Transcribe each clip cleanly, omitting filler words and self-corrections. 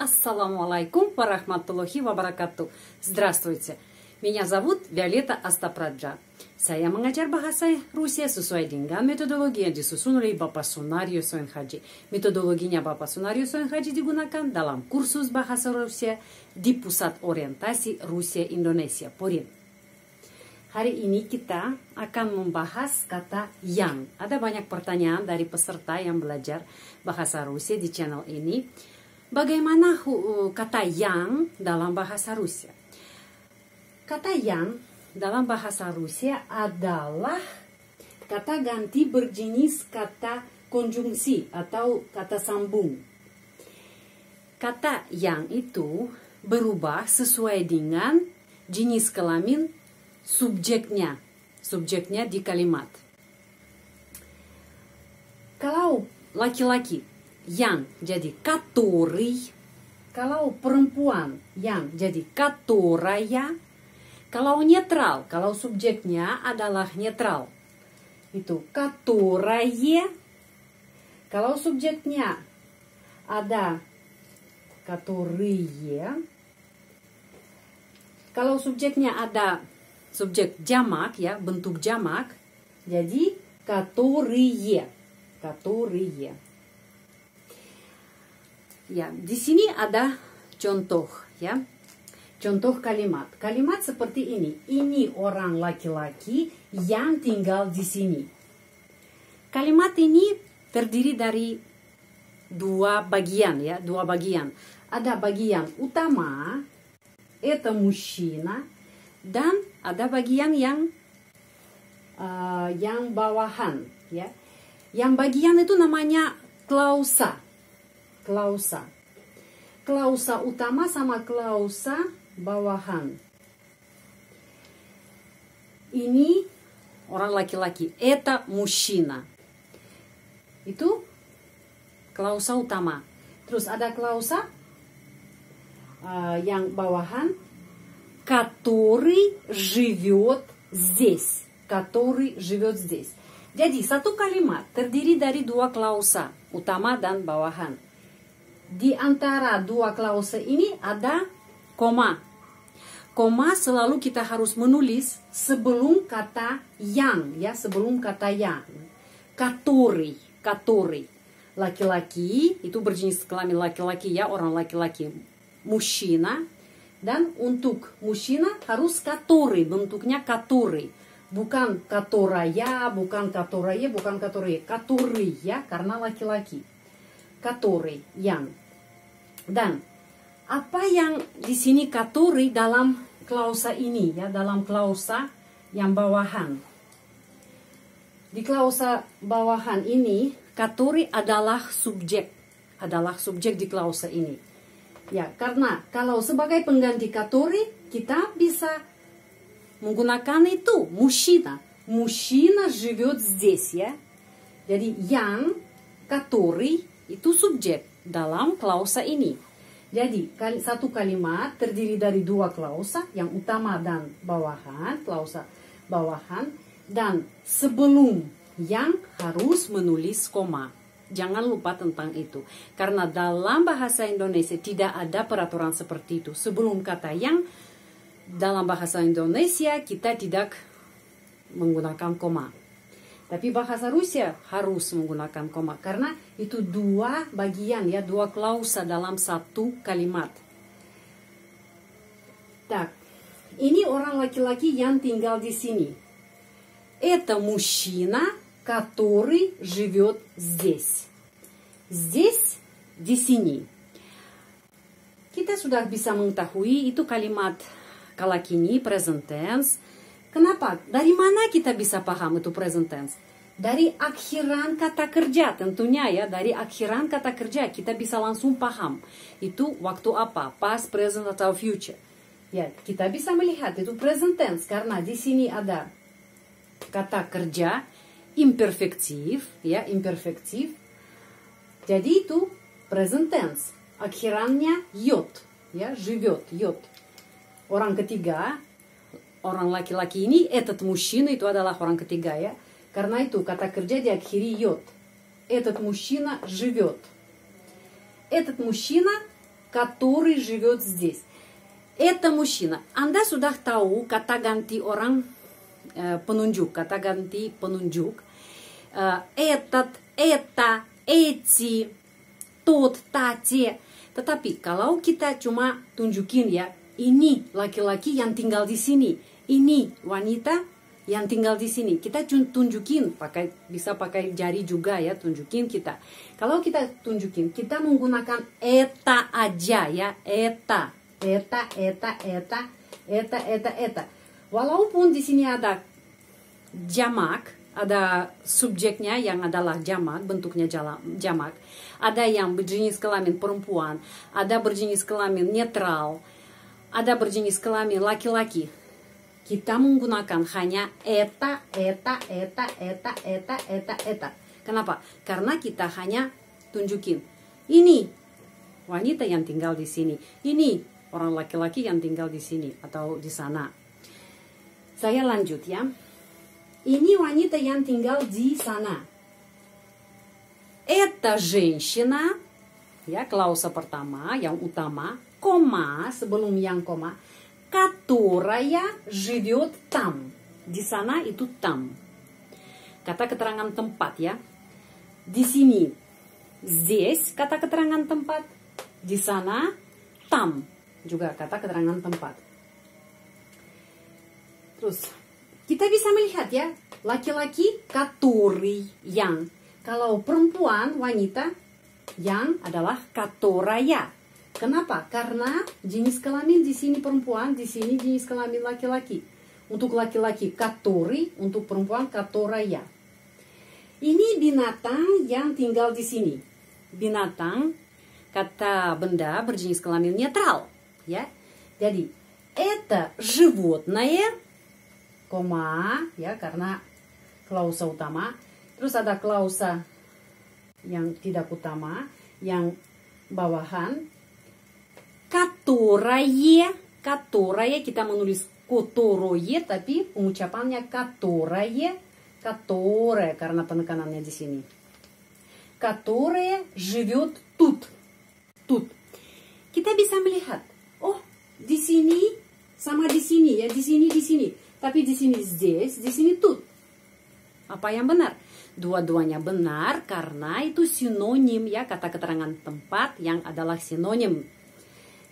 Ассаламу алейкум варахматуллахи вабаракату. Здравствуйте. Меня зовут Виолетта Астапраджа. Saya mengajar bahasa Rusia sesuai dengan metodologi yang disusun oleh Bapak Sunario Soenhaji. Metodologinya Bapak Sunario Soenhaji digunakan dalam kursus bahasa Rusia di Pusat Orientasi Rusia Indonesia, PORIN. Hari ini kita akan membahas kata yang. Ada banyak pertanyaan dari peserta yang belajar bahasa Rusia di channel ini. Bagaimana kata yang dalam bahasa Rusia? Kata yang dalam bahasa Rusia adalah kata ganti berjenis kata konjungsi atau kata sambung. Kata yang itu berubah sesuai dengan jenis kelamin subjeknya di kalimat. Kalau laki-laki yang jadi который, kalau perempuan yang jadi которая, kalau netral, kalau subjeknya adalah netral, itu которое. Kalau subjeknya ada которые, kalau subjeknya ada subjek jamak, ya, bentuk jamak, jadi которые. Ya, di sini ada contoh, ya. Contoh kalimat. Kalimat seperti ini. Ini orang laki-laki yang tinggal di sini. Kalimat ini terdiri dari dua bagian, ya, dua bagian. Ada bagian utama, это мужчина, dan ada bagian yang bawahan, ya. Yang bagian itu namanya klausa. Klausa utama sama klausa bawahan. Ini orang laki-laki. Это мужчина. Itu klausa utama. Terus ada klausa yang bawahan. Который живет здесь. Который живет здесь. Jadi satu kalimat terdiri dari dua klausa, utama dan bawahan. Di antara dua klausa ini ada koma. Koma selalu kita harus menulis sebelum kata yang, ya, sebelum kata yang. Который. Laki-laki itu berjenis kelamin laki-laki, ya, orang laki-laki. Мужчина. Dan untuk мужчина harus который, bentuknya который. Bukan которая, bukan которое, bukan который. Который, ya, karena laki-laki. Который, yang. Dan apa yang di sini который dalam klausa ini, ya, dalam klausa yang bawahan. Di klausa bawahan ini, который adalah subjek di klausa ini. Ya, karena kalau sebagai pengganti который kita bisa menggunakan itu мужчина. Мужчина живет здесь, ya. Jadi yang который itu subjek dalam klausa ini. Jadi satu kalimat terdiri dari dua klausa, yang utama dan bawahan, klausa bawahan, dan sebelum yang harus menulis koma. Jangan lupa tentang itu. Karena dalam bahasa Indonesia tidak ada peraturan seperti itu. Sebelum kata yang, dalam bahasa Indonesia kita tidak menggunakan koma. Tapi bahasa Rusia harus menggunakan koma. Karena itu dua bagian, ya, dua klausa dalam satu kalimat. Так, ini orang laki-laki yang tinggal di sini. Это мужчина, который живет здесь. Здесь, di sini. Kita sudah bisa mengetahui itu kalimat kalakini, present tense. Kenapa? Dari mana kita bisa paham itu present tense? Dari akhiran kata kerja tentunya, ya. Dari akhiran kata kerja kita bisa langsung paham. Itu waktu apa? Past, present, atau future. Ya, kita bisa melihat itu present tense. Karena di sini ada kata kerja imperfektif, ya, imperfektif. Jadi itu present tense. Akhirannya yot, ya, живет, yot. Orang ketiga, orang laki-laki ini, этот мужчина, itu adalah orang ketiga, ya. Karena itu kata kerja diakhiri yot. Этот мужчина живет. Этот мужчина который живет здесь. Это мужчина. Anda sudah tahu kata ganti orang penunjuk, kata ganti penunjuk. Этот, это, эти, тот, та, те. Tetapi kalau kita cuma tunjukin ya, ini laki-laki yang tinggal di sini, ini wanita yang tinggal di sini. Kita tunjukin, bisa pakai jari juga ya, tunjukin kita. Kalau kita tunjukin, kita menggunakan eta aja ya, eta. Eta. Walaupun di sini ada jamak, ada subjeknya yang adalah jamak, bentuknya jamak. Ada yang berjenis kelamin perempuan, ada berjenis kelamin netral, ada berjenis kelamin laki-laki. Kita menggunakan hanya eta. Kenapa? Karena kita hanya tunjukin, ini wanita yang tinggal di sini, ini orang laki-laki yang tinggal di sini atau di sana. Saya lanjut ya. Ini wanita yang tinggal di sana. Эта женщина, ya klausa pertama yang utama, koma sebelum yang koma, которая живет там. Di sana itu там. Kata keterangan tempat ya. Di sini, здесь kata keterangan tempat. Di sana, там juga kata keterangan tempat. Terus kita bisa melihat ya, laki-laki который yang, kalau perempuan wanita yang adalah которая. Kenapa? Karena jenis kelamin di sini perempuan, di sini jenis kelamin laki-laki. Untuk laki-laki который, untuk perempuan которая. Ini binatang yang tinggal di sini. Binatang, kata benda berjenis kelamin netral. Ya, jadi это животное, koma, ya karena klausa utama. Terus ada klausa yang tidak utama, yang bawahan. Которое kita menulis которое, tapi pengucapannya которое karena penekanannya di sini. Которое живет тут. Kita bisa melihat. Oh, di sini sama di sini ya, di sini. Tapi di sini здесь, di sini тут. Apa yang benar? Dua-duanya benar karena itu sinonim ya, kata keterangan tempat yang adalah sinonim.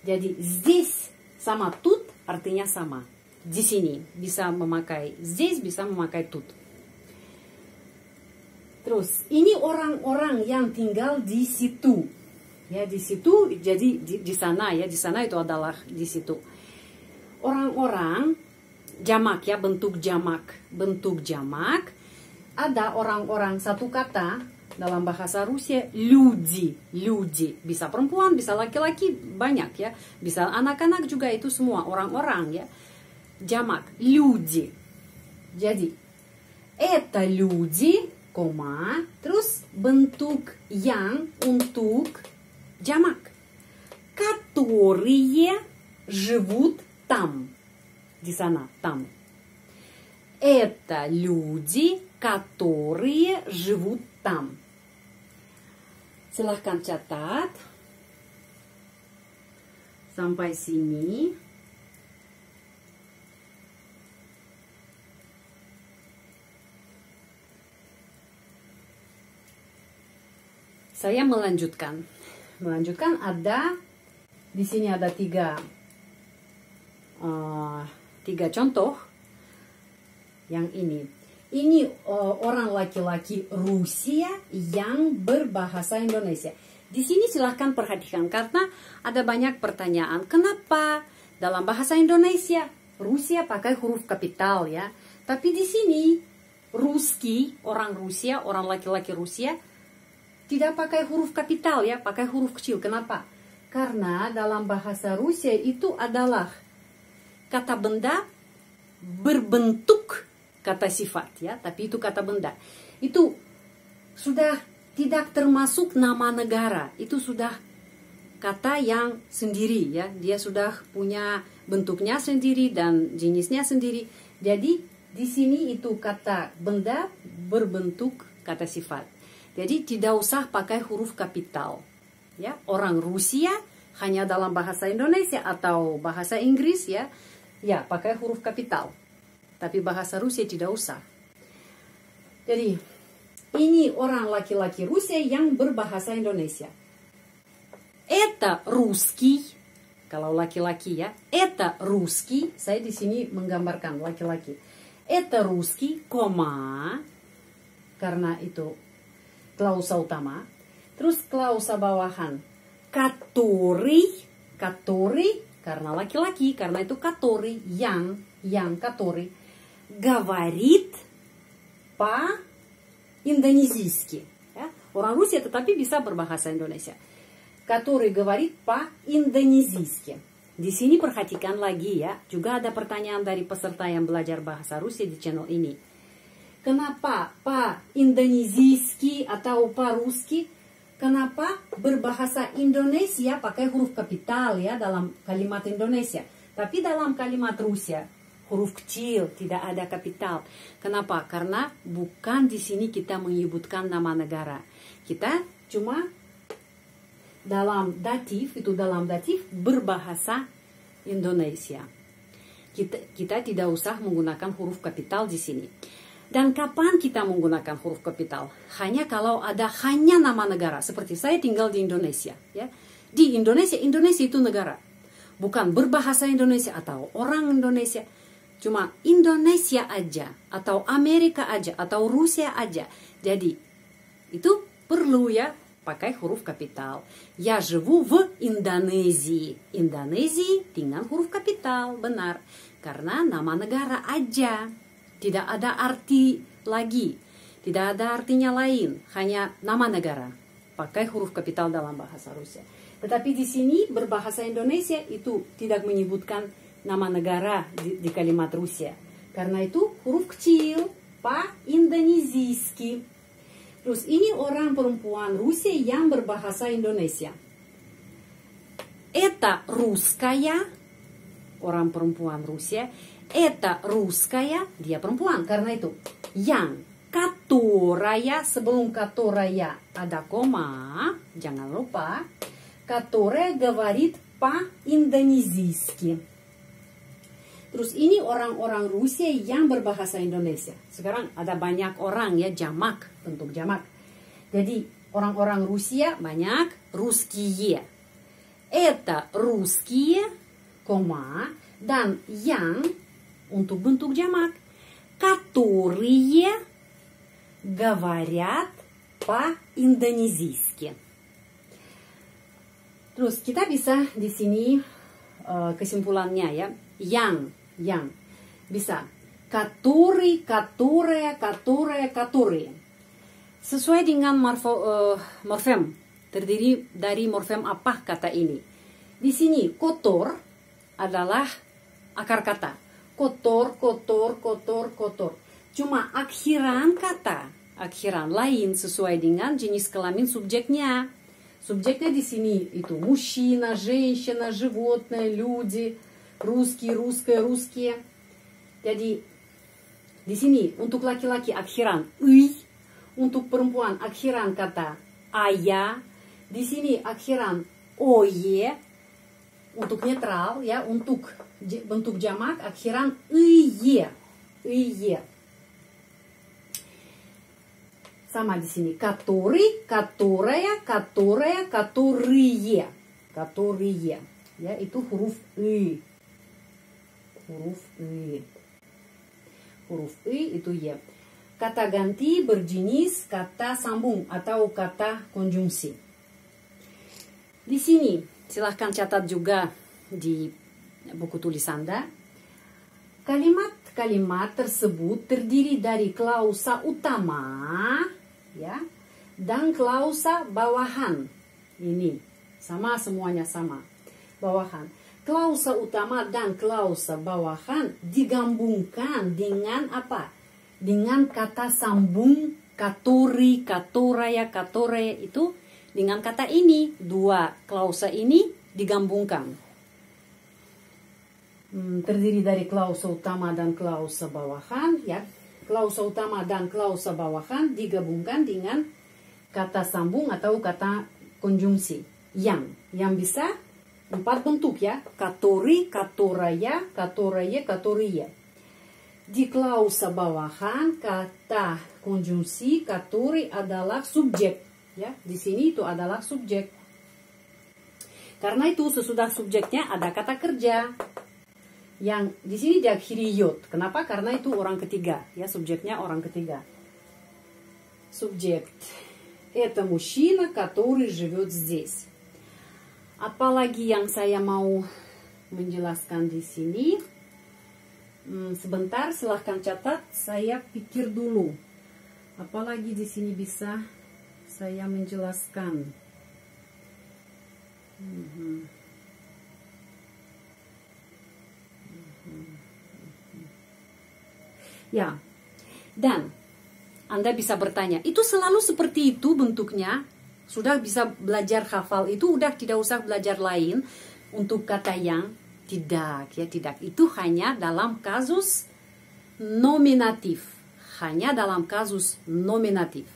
Jadi здесь sama тут artinya sama. Di sini bisa memakai здесь, bisa memakai тут. Terus ini orang-orang yang tinggal di situ. Ya, di situ, jadi di sana ya, di sana itu adalah di situ. Orang-orang jamak ya, bentuk jamak. Ada orang-orang satu kata dalam bahasa Rusia, люди. Bisa perempuan, bisa laki-laki, banyak ya. Bisa anak-anak juga, itu semua orang-orang ya. Jamak, люди. Jadi, это люди, koma, terus bentuk yang untuk jamak, которые живут там, di sana, там. Это люди, которые живут там. Silahkan catat sampai sini. Saya melanjutkan ada di sini ada tiga contoh yang ini orang laki-laki Rusia yang berbahasa Indonesia. Di sini silahkan perhatikan karena ada banyak pertanyaan, kenapa dalam bahasa Indonesia Rusia pakai huruf kapital ya, tapi di sini Ruski, orang Rusia, orang laki-laki Rusia tidak pakai huruf kapital ya, pakai huruf kecil. Kenapa? Karena dalam bahasa Rusia itu adalah kata benda berbentuk kata sifat ya, tapi itu kata benda. Itu sudah tidak termasuk nama negara, itu sudah kata yang sendiri ya, dia sudah punya bentuknya sendiri dan jenisnya sendiri. Jadi di sini itu kata benda berbentuk kata sifat. Jadi tidak usah pakai huruf kapital. Ya, orang Rusia hanya dalam bahasa Indonesia atau bahasa Inggris ya, ya pakai huruf kapital. Tapi bahasa Rusia tidak usah. Jadi ini orang laki-laki Rusia yang berbahasa Indonesia. Это русский, kalau laki-laki ya. Это русский, saya di sini menggambarkan laki-laki. Это русский, кома, karena itu klausa utama. Terus klausa bawahan, который, karena laki-laki, karena itu который, yang который, говорит по-индонезийски. Ya. Orang Rusia tetapi bisa berbahasa Indonesia. Который говорит по-индонезийски. Di sini perhatikan lagi ya, juga ada pertanyaan dari peserta yang belajar bahasa Rusia di channel ini. Kenapa по-индонезийски atau по-русски? Kenapa berbahasa Indonesia pakai huruf kapital ya dalam kalimat Indonesia, tapi dalam kalimat Rusia huruf kecil, tidak ada kapital. Kenapa? Karena bukan di sini kita menyebutkan nama negara. Kita cuma dalam datif, itu dalam datif berbahasa Indonesia. Kita tidak usah menggunakan huruf kapital di sini. Dan kapan kita menggunakan huruf kapital? Hanya kalau ada hanya nama negara. Seperti saya tinggal di Indonesia. Ya. Di Indonesia, Indonesia itu negara. Bukan berbahasa Indonesia atau orang Indonesia. Cuma Indonesia aja. Atau Amerika aja. Atau Rusia aja. Jadi itu perlu ya pakai huruf kapital. Я живу в Индонезии. Индонезии dengan huruf kapital. Benar. Karena nama negara aja. Tidak ada arti lagi. Tidak ada artinya lain. Hanya nama negara. Pakai huruf kapital dalam bahasa Rusia. Tetapi di sini berbahasa Indonesia itu tidak menyebutkan nama negara di kalimat Rusia. Karena itu huruf kecil. По-индонезийски. Terus ini orang perempuan Rusia yang berbahasa Indonesia. Это русская. Orang perempuan Rusia. Это русская, dia perempuan, karena itu yang которая, sebelum которая ada koma, jangan lupa, которая говорит по-индонезийски. Terus ini orang-orang Rusia yang berbahasa Indonesia. Sekarang ada banyak orang ya, jamak, bentuk jamak. Jadi orang-orang Rusia banyak, русские. Это русские, koma, dan yang untuk bentuk jamak, которые говорят по-индонезийски. Terus kita bisa di sini kesimpulannya ya, yang bisa который, которая, которые. Sesuai dengan morfem, terdiri dari morfem apa kata ini? Di sini kotor adalah akar kata. Kotor. Cuma akhiran kata, akhiran lain sesuai dengan jenis kelamin subjeknya. Subjeknya di sini itu мужчина, женщина, животное, люди, русский, русская, русские. Jadi di sini untuk laki-laki akhiran ый, untuk perempuan akhiran kata aya. Di sini akhiran oye. Untuk netral ya, untuk bentuk jamak akhiran ые. Sama di sini который, которая, которые. Ya, itu huruf ы. Huruf ы itu ya. Kata ganti berjenis kata sambung atau kata konjungsi. Di sini silahkan catat juga di buku tulis Anda. Kalimat-kalimat tersebut terdiri dari klausa utama ya, dan klausa bawahan. Ini sama, semuanya sama. Bawahan. Klausa utama dan klausa bawahan digabungkan dengan apa? Dengan kata sambung который, которая, которая itu dengan kata ini, dua klausa ini digabungkan. Terdiri dari klausa utama dan klausa bawahan, ya. Klausa utama dan klausa bawahan digabungkan dengan kata sambung atau kata konjungsi. Yang bisa 4 bentuk ya. Который, которая, которое, которые. Di klausa bawahan kata konjungsi который adalah subjek. Ya, di sini itu adalah subjek. Karena itu sesudah subjeknya ada kata kerja. Yang di sini diakhiri yod. Kenapa? Karena itu orang ketiga. Ya, subjeknya orang ketiga. Subjekt. Это мужчина, который живет здесь. Apalagi yang saya mau menjelaskan di sini. Sebentar, silahkan catat. Saya pikir dulu. Apalagi di sini bisa saya menjelaskan. Ya, dan Anda bisa bertanya, itu selalu seperti itu bentuknya? Sudah bisa belajar hafal itu, udah tidak usah belajar lain untuk kata yang? Tidak, ya tidak. Itu hanya dalam kasus nominatif. Hanya dalam kasus nominatif.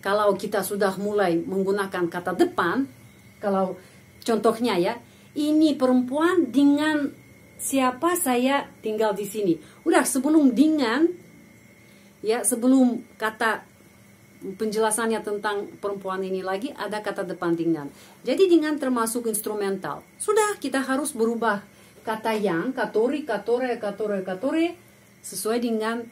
Kalau kita sudah mulai menggunakan kata depan, kalau contohnya ya, ini perempuan dengan siapa saya tinggal di sini. Udah sebelum dengan, ya sebelum kata penjelasannya tentang perempuan ini lagi ada kata depan dengan. Jadi dengan termasuk instrumental. Sudah kita harus berubah kata yang, который, которая, которое sesuai dengan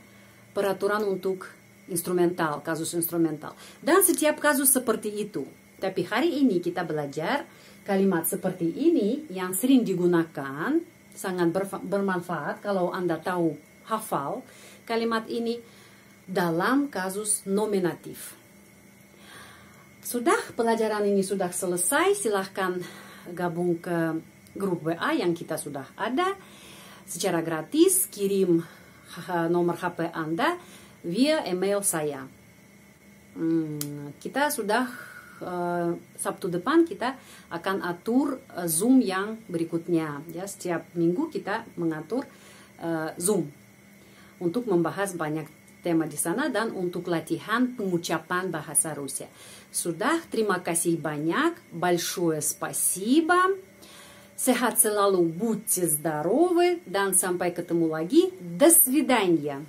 peraturan untuk instrumental, kasus instrumental. Dan setiap kasus seperti itu. Tapi hari ini kita belajar kalimat seperti ini yang sering digunakan, sangat bermanfaat kalau Anda tahu hafal kalimat ini dalam kasus nominatif. Sudah pelajaran ini sudah selesai, silahkan gabung ke grup WA yang kita sudah ada secara gratis, kirim nomor HP Anda via email saya. Kita sudah Sabtu depan kita akan atur Zoom yang berikutnya. Ya, setiap minggu kita mengatur Zoom untuk membahas banyak tema di sana dan untuk latihan pengucapan bahasa Rusia. Sudah, terima kasih banyak. Большое спасибо. Sehat selalu, будьте здоровы, dan sampai ketemu lagi. До свидания.